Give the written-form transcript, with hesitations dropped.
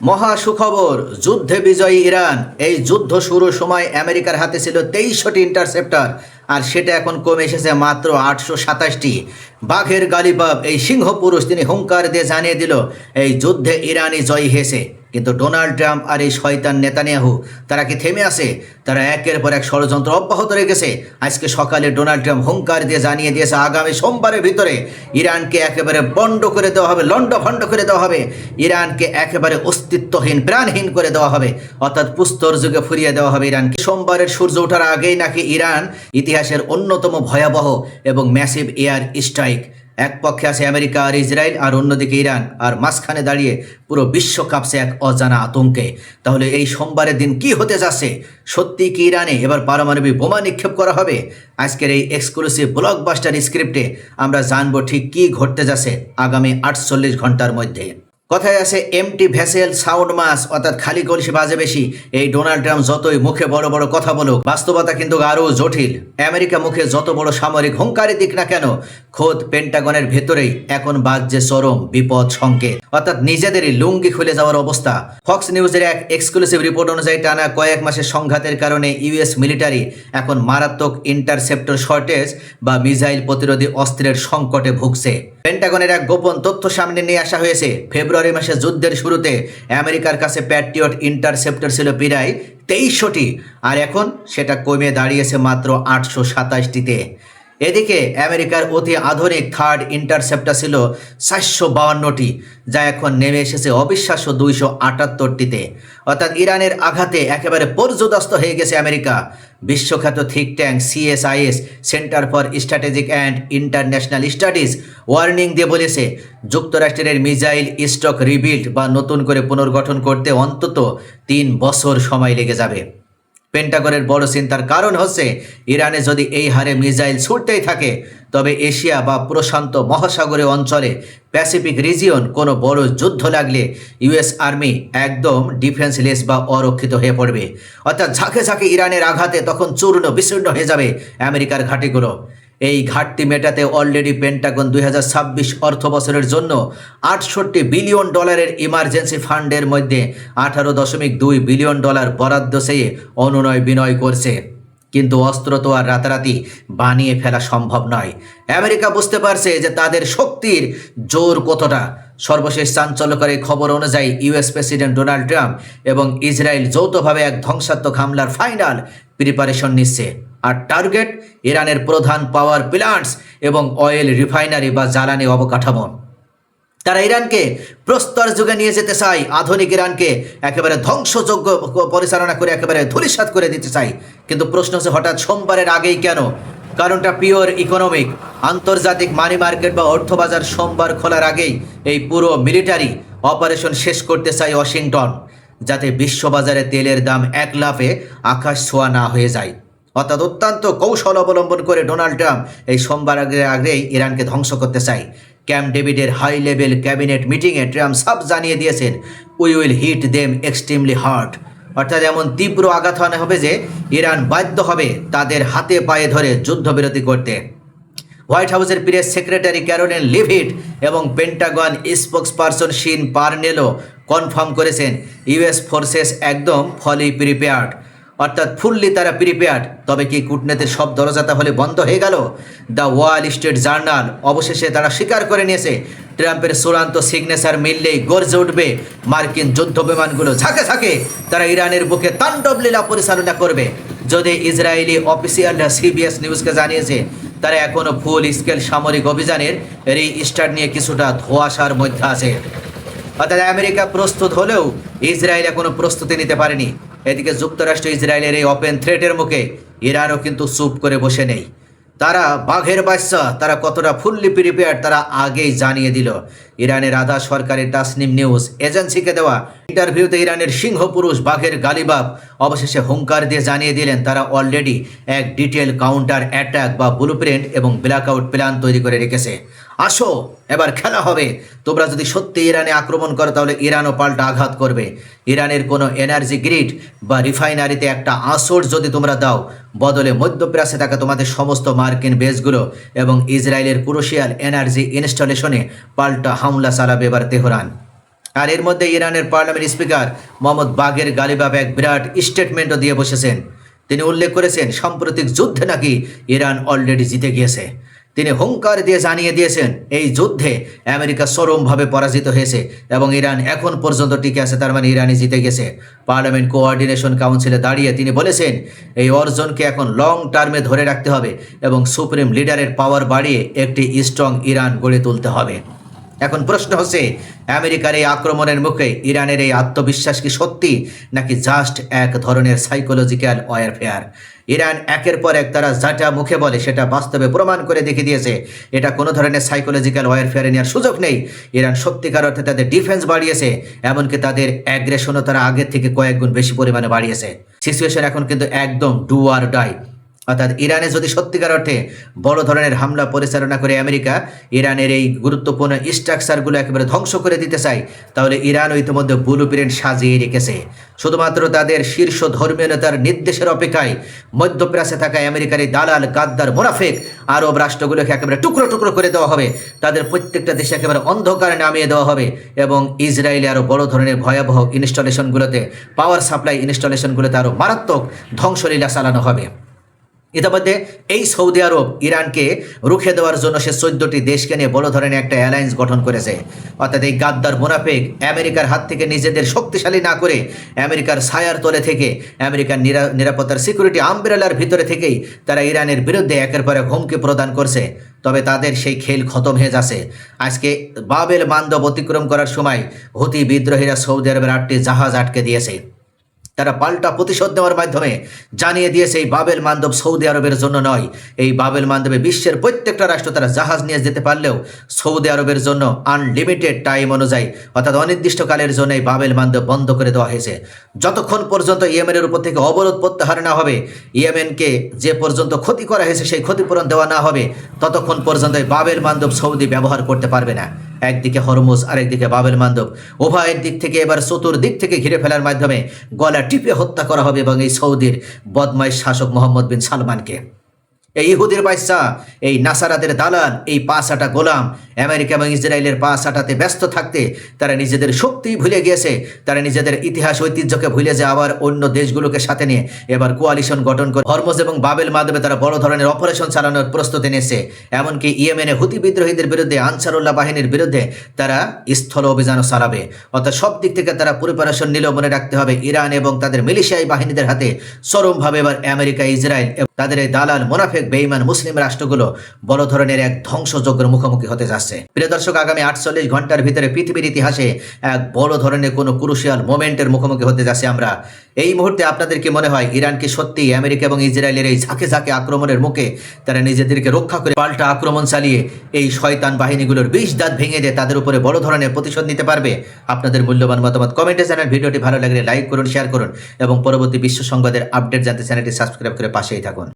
মহা সুখবর, যুদ্ধে বিজয়ী ইরান। এই যুদ্ধ শুরুর সময় আমেরিকার হাতে ছিল 2300টি ইন্টারসেপ্টর, আর সেটা এখন কমে এসেছে মাত্র 827টি। বাঘের গালিবাব এই সিংহ পুরুষ তিনি হুঙ্কার দিয়ে জানিয়ে দিল এই যুদ্ধে ইরানই জয়ী হয়েছে। কিন্তু ডোনাল্ড ট্রাম্প আর এই শয়তান নেতানিয়াহু তারা কি থেমে আছে? তারা একের পর এক ষড়যন্ত্র অব্যাহত রেখেছে। আজকে সকালে ডোনাল্ড ট্রাম্প হুঙ্কার দিয়ে জানিয়ে দিয়েছে আগামী সোমবারের ভিতরে ইরানকে একেবারে বন্ধ করে দেওয়া হবে, লণ্ডভণ্ড করে দেওয়া হবে। ইরানকে একেবারে অস্তিত্বহীন, প্রাণহীন করে দেওয়া হবে, অর্থাৎ পুস্তর যুগে ফিরিয়ে দেওয়া হবে ইরানকে। সোমবারের সূর্য ওঠার আগেই নাকি ইরান ইতিহাসের অন্যতম ভয়াবহ এবং ম্যাসিভ এয়ার স্ট্রাইক। এক পক্ষে আছে আমেরিকা আর ইসরায়েল, আর অন্যদিকে ইরান, আর মাঝখানে দাঁড়িয়ে পুরো বিশ্ব কাঁপছে এক অজানা আতঙ্কে। তাহলে এই সোমবারের দিন কি হতে যাচ্ছে? সত্যি কি ইরানে এবার পারমাণবিক বোমা নিক্ষেপ করা হবে? আজকের এই এক্সক্লুসিভ ব্লকবাস্টার স্ক্রিপ্টে আমরা জানবো ঠিক কি ঘটতে যাচ্ছে আগামী 48 ঘন্টার মধ্যে। কথায় আছে এমটি ভেসেল সাউন্ড মাস, অর্থাৎ খালি কলসি বাজে বেশি। এই ডোনাল্ড ট্রাম্প যতই মুখে বড় বড় কথা বলুক, বাস্তবতা কিন্তু আরও জটিল। আমেরিকা মুখে যত বড় সামরিক হুঙ্কারি দিক না কেন, খোদ পেন্টাগনের ভেতরেই এখন বাজছে চরম বিপদ সংকেত, অর্থাৎ নিজেদেরই লুঙ্গি খুলে যাওয়ার অবস্থা। ফক্স নিউজের এক এক্সক্লুসিভ রিপোর্ট অনুযায়ী টানা কয়েক মাসের সংঘাতের কারণে ইউএস মিলিটারি এখন মারাত্মক ইন্টারসেপ্টর শর্টেজ বা মিসাইল প্রতিরোধী অস্ত্রের সংকটে ভুগছে। পেন্টাগনের এক গোপন তথ্য সামনে নিয়ে আসা হয়েছে। ফেব্রুয়ারি মাসে যুদ্ধের শুরুতে আমেরিকার কাছে প্যাট্রিয়ট ইন্টারসেপ্টর ছিল প্রায় 2300টি, আর এখন সেটা কমে দাঁড়িয়েছে মাত্র 827টিতে। এদিকে আমেরিকার অতি আধুনিক থার্ড ইন্টারসেপ্টর ছিল 452টি, যা এখন নেমে এসেছে অবিশ্বাস্য 278টিতে। অর্থাৎ ইরানের আঘাতে একেবারে পর্যদস্ত হয়ে গেছে আমেরিকা। বিশ্বখ্যাত think tank CSIS, centre for strategic and international studies, warning দিয়ে বলেছে যুক্তরাষ্ট্রের মিসাইল স্টক রিবিল্ড বা নতুন করে পুনর্গঠন করতে অন্তত 3 বছর সময় লেগে যাবে। পেন্টাগনের বড় চিন্তার কারণ হচ্ছে ইরানে যদি এই হারে মিসাইল ছুটতেই থাকে, তবে এশিয়া বা প্রশান্ত মহাসাগরীয় অঞ্চলে প্যাসিফিক রিজিয়ন কোনো বড় যুদ্ধ লাগলে ইউএস আর্মি একদম ডিফেন্সলেস বা অরক্ষিত হয়ে পড়বে। অর্থাৎ ঝাঁকে ঝাঁকে ইরানের আঘাতে তখন চূর্ণ বিচূর্ণ হয়ে যাবে আমেরিকার ঘাঁটিগুলো। এই ঘাটতি মেটাতে অলরেডি পেন্টাগন 2026 অর্থ বছরের জন্য $68 বিলিয়ন ইমার্জেন্সি ফান্ডের মধ্যে $18.2 বিলিয়ন বরাদ্দ চেয়ে অনুনয় বিনয় করছে। কিন্তু অস্ত্র তো আর রাতারাতি বানিয়ে ফেলা সম্ভব নয়। আমেরিকা বুঝতে পারছে যে তাদের শক্তির জোর কতটা। সর্বশেষ চাঞ্চল্যকর এই খবর অনুযায়ী ইউএস প্রেসিডেন্ট ডোনাল্ড ট্রাম্প এবং ইসরায়েল যৌথভাবে এক ধ্বংসাত্মক হামলার ফাইনাল প্রিপারেশন নিচ্ছে। আর টার্গেট ইরানের প্রধান পাওয়ার প্ল্যান্টস এবং অয়েল রিফাইনারি বা জ্বালানি অবকাঠামো। তারা ইরানকে প্রস্তর যুগে নিয়ে যেতে চায়, আধুনিক ইরানকে একেবারে ধ্বংসযোগ্য পরিচালনা করে একেবারে ধূলিসাৎ করে দিতে চায়। কিন্তু প্রশ্ন হচ্ছে হঠাৎ সোমবারের আগেই কেন? কারণটা পিওর ইকোনমিক। আন্তর্জাতিক মানি মার্কেট বা অর্থবাজার সোমবার খোলার আগেই এই পুরো মিলিটারি অপারেশন শেষ করতে চায় ওয়াশিংটন, যাতে বিশ্ববাজারে তেলের দাম এক লাফে আকাশ ছোঁয়া না হয়ে যায়। অর্থাৎ অত্যন্ত কৌশল অবলম্বন করে ডোনাল্ড ট্রাম্প এই সোমবার আগেই ইরানকে ধ্বংস করতে চায়। ক্যাম্প ডেভিডের হাই লেভেল ক্যাবিনেট মিটিংয়ে ট্রাম্প সাফ জানিয়ে দিয়েছেন we will hit them extremely hard, অর্থাৎ এমন তীব্র আঘাত আনা হবে যে ইরান বাধ্য হবে তাদের হাতে পায়ে ধরে যুদ্ধবিরতি করতে। হোয়াইট হাউসের প্রেস সেক্রেটারি ক্যারোলিন লিভিট এবং পেন্টাগন স্পোক্সপারসন শিন পার্নেলো কনফার্ম করেছেন ইউএস ফোর্সেস একদম ফলি প্রিপেয়ার্ড, অর্থাৎ ফুললি তারা প্রিপেয়ার্ড। তবে কি কূটনীতির সব দরজা তাহলে বন্ধ হয়ে গেল? দ্য ওয়াল স্ট্রিট জার্নাল অবশেষে তারা স্বীকার করে নিয়েছে ট্রাম্পের চূড়ান্ত সিগনেচার মিললেই গর্জে উঠবে মার্কিন যুদ্ধ বিমানগুলো। ঝাঁকে ঝাঁকে তারা ইরানের বুকে তাণ্ডব লীলা পরিচালনা করবে। যদি ইসরায়েলি অফিসিয়ালরা সিবিএস নিউজকে জানিয়েছে তারা এখনও ফুল স্কেল সামরিক অভিযানের রিস্টার্ট নিয়ে কিছুটা ধোঁয়াশার মধ্যে আছে। অর্থাৎ আমেরিকা প্রস্তুত হলেও ইসরায়েল এখনো প্রস্তুতি নিতে পারেনি। এদিকে যুক্তরাষ্ট্র ইসরায়েলের এই ওপেন থ্রেটের মুখে ইরানও কিন্তু চুপ করে বসে নেই। তারা বাঘের বাচ্চা, তারা কতটা ফুললি প্রিপেয়ার্ড তারা আগেই জানিয়ে দিল। ইরানের আধা সরকারি তাসনিম নিউজ এজেন্সিকে দেওয়া ইন্টারভিউতে ইরানের সিংহ পুরুষ বাঘের গালিবাব অবশেষে হুঙ্কার দিয়ে জানিয়ে দিলেন তারা অলরেডি এক ডিটেল কাউন্টার অ্যাটাক বা ব্লুপ্রিন্ট এবং ব্ল্যাকআউট প্ল্যান তৈরি করে রেখেছে। আসো এবার খেলা হবে। তোমরা যদি সত্যি ইরানে আক্রমণ করো তাহলে ইরানও পাল্টা আঘাত করবে। ইরানের কোনো এনার্জি গ্রিড বা রিফাইনারিতে একটা আঁচড় যদি তোমরা দাও, বদলে মধ্যপ্রাচ্যে থাকা তোমাদের সমস্ত মার্কিন বেসগুলো এবং ইসরায়েলের ক্রুশিয়াল এনার্জি ইনস্টলেশনে পাল্টা হামলা চালাবে এবার তেহরান। আর এর মধ্যে ইরানের পার্লামেন্ট স্পিকার মোহাম্মদ বাগের গালিবাফ এক বিরাট স্টেটমেন্টও দিয়ে বসেছেন। তিনি উল্লেখ করেছেন সাম্প্রতিক যুদ্ধে নাকি ইরান অলরেডি জিতে গিয়েছে। তিনি হুঙ্কার দিয়ে জানিয়ে দিয়েছেন এই যুদ্ধে আমেরিকা চরমভাবে পরাজিত হয়েছে এবং ইরান এখন পর্যন্ত টিকে আছে, তার মানে ইরানই জিতে গেছে। পার্লামেন্ট কোঅর্ডিনেশন কাউন্সিলে দাঁড়িয়ে তিনি বলেছেন এই অর্জনকে এখন লং টার্মে ধরে রাখতে হবে এবং সুপ্রিম লিডারের পাওয়ার বাড়িয়ে একটি স্ট্রং ইরান গড়ে তুলতে হবে। এখন প্রশ্ন হচ্ছে আমেরিকার এই আক্রমণের মুখে ইরানের এই আত্মবিশ্বাস কি সত্যি নাকি জাস্ট এক ধরনের সাইকোলজিক্যাল ওয়ারফেয়ার? ইরান একের পর এক তারা যেটা মুখে বলে সেটা বাস্তবে প্রমাণ করে দেখিয়ে দিয়েছে এটা কোনো ধরনের সাইকোলজিক্যাল ওয়ারফেয়ারে নেওয়ার সুযোগ নেই। ইরান সত্যিকার অর্থে তাদের ডিফেন্স বাড়িয়েছে, এমনকি তাদের অ্যাগ্রেশনও তারা আগের থেকে কয়েক গুণ বেশি পরিমাণে বাড়িয়েছে। সিচুয়েশন এখন কিন্তু একদম ডু আর ডাই, অর্থাৎ ইরানে যদি সত্যিকার অর্থে বড় ধরনের হামলা পরিচালনা করে আমেরিকা ইরানের এই গুরুত্বপূর্ণ স্ট্রাকচারগুলো একেবারে ধ্বংস করে দিতে চায়, তাহলে ইরান ইতিমধ্যে ব্লু প্রিন্ট সাজিয়ে রেখেছে। শুধুমাত্র তাদের শীর্ষ ধর্মীয় নেতার নির্দেশের অপেক্ষায় মধ্যপ্রাচ্যে থাকা আমেরিকার এই দালাল গাদ্দার মুনাফিক আরব রাষ্ট্রগুলোকে একেবারে টুকরো টুকরো করে দেওয়া হবে, তাদের প্রত্যেকটা দেশে একেবারে অন্ধকারে নামিয়ে দেওয়া হবে এবং ইসরায়েলে আরও বড় ধরনের ভয়াবহ ইনস্টলেশনগুলোতে, পাওয়ার সাপ্লাই ইনস্টলেশনগুলোতে আরও মারাত্মক ধ্বংসলীলা চালানো হবে। ইতিমধ্যে এই সৌদি আরব ইরানকে রুখে দেওয়ার জন্য সে 14টি দেশকে নিয়ে বড় ধরনের একটা অ্যালায়েন্স গঠন করেছে। অর্থাৎ এই গাদ্দার মুনাফিক আমেরিকার হাত থেকে নিজেদের শক্তিশালী না করে আমেরিকার ছায়ার তলে থেকে আমেরিকার নিরাপত্তার সিকিউরিটি আমব্রেলার ভিতরে থেকেই তারা ইরানের বিরুদ্ধে একের পর এক হুমকি প্রদান করছে। তবে তাদের সেই খেল খতম হয়ে যাচ্ছে। আজকে বাবেল মানদব অতিক্রম করার সময় হুতি বিদ্রোহীরা সৌদি আরবের 8টি জাহাজ আটকে দিয়েছে। তারা পাল্টা প্রতিশোধ নেওয়ার মাধ্যমে জানিয়ে দিয়েছে এই বাবেল মানদব সৌদি আরবের জন্য নয়। এই বাবেল মানদবে বিশ্বের প্রত্যেকটা রাষ্ট্র তারা জাহাজ নিয়ে যেতে পারলেও সৌদি আরবের জন্য আনলিমিটেড টাইম অনুযায়ী অর্থাৎ অনির্দিষ্টকালের জন্য এই বাবেল মানদব বন্ধ করে দেওয়া হয়েছে। যতক্ষণ পর্যন্ত ইয়েমেনের উপর থেকে অবরোধ প্রত্যাহার না হবে, ইয়েমেনকে যে পর্যন্ত ক্ষতি করা হয়েছে সেই ক্ষতিপূরণ দেওয়া না হবে, ততক্ষণ পর্যন্ত এই বাবেল মানদব সৌদি ব্যবহার করতে পারবে না। একদিকে হরমুজ আরেকদিকে বাবেল মানদব, উভয়ের দিক থেকে এবার চতুর্দিক থেকে ঘিরে ফেলার মাধ্যমে গলা টিপে হত্যা করা হবে এবং এই সৌদির বদমাইশ শাসক মোহাম্মদ বিন সালমানকে, এই ইহুদির বাদশা, এই নাসারাদের দালাল, এই পাঁচাটা গোলাম আমেরিকা এবং ইসরায়েলের পাঁচাটাতে ব্যস্ত থাকতে তারা নিজেদের শক্তি ভুলে গিয়েছে। তারা নিজেদের ইতিহাস ঐতিহ্যকে ভুলে যে আবার অন্য দেশগুলোকে সাথে নিয়ে এবার কোয়ালিশন গঠন করে হরমুজ এবং বাবেল মানদবে তারা বড় ধরনের অপারেশন চালানোর প্রস্তুতি নিয়েছে। এমনকি ইয়েমেনে হুতি বিদ্রোহীদের বিরুদ্ধে, আনসারুল্লাহ বাহিনীর বিরুদ্ধে তারা স্থল অভিযানও চালাবে। অর্থাৎ সব দিক থেকে তারা প্রিপারেশন নিলেও মনে রাখতে হবে ইরান এবং তাদের মিলিশিয়াই বাহিনীদের হাতে চরমভাবে এবার আমেরিকা, ইসরায়েল এবং তাদের এই দালাল মুনাফিক বেঈমান মুসলিম রাষ্ট্রগুলো বড় ধরনের এক ধ্বংসযজ্ঞের মুখোমুখি হতে যাচ্ছে। প্রিয় দর্শক, আগামী 48 ঘন্টার ভিতরে পৃথিবীর ইতিহাসে এক বড় ধরনের কোনো ক্রুশিয়াল মোমেন্টের মুখোমুখি হতে যাচ্ছে আমরা। এই মুহূর্তে আপনাদের কি মনে হয় ইরান কি সত্যি আমেরিকা এবং ইসরায়েলের এই ঝাঁকে ঝাঁকে আক্রমণের মুখে তারা নিজেদেরকে রক্ষা করে পাল্টা আক্রমণ চালিয়ে এই শয়তান বাহিনীগুলোর 20 দাঁত ভেঙে দিয়ে তাদের উপরে বড় ধরনের প্রতিশোধ নিতে পারবে? আপনাদের মূল্যবান মতামত কমেন্টে জানান। ভিডিওটি ভালো লাগলে লাইক করুন, শেয়ার করুন এবং পরবর্তী বিশ্ব সংবাদের আপডেট জানতে চ্যানেলটি সাবস্ক্রাইব করে পাশেই থাকুন।